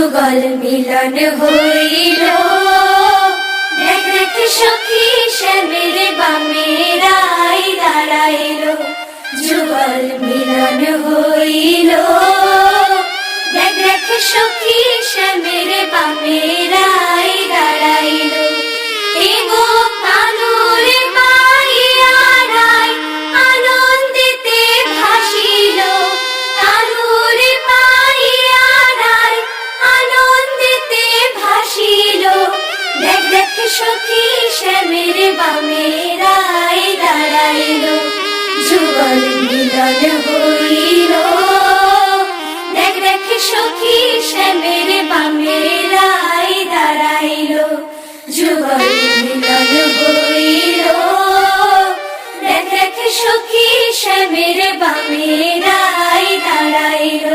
যুগল মিলন হইল, দেখ দেখ সখী শ্যামের বামে রাই দাঁড়াইল। যুগল মিলন হইল, দেখ দেখ সখী শ্যামের বামে রাই দাঁড়াইল। এগো কানুর মাইয়া রাই আনন্দিতে ভাসিল, কানুর মাইয়া রাই আনন্দিতে ভাসিল। দেখ দেখ সখী শ্যামের বামে রাই দাঁড়াইল। যুগল মিলন হইল, দেখ দেখ সখী শ্যামের বামে রাই দাঁড়াইল। যুগল মিলন হইল, দেখ দেখ সখী শ্যামের বামে রাই দাঁড়াইল।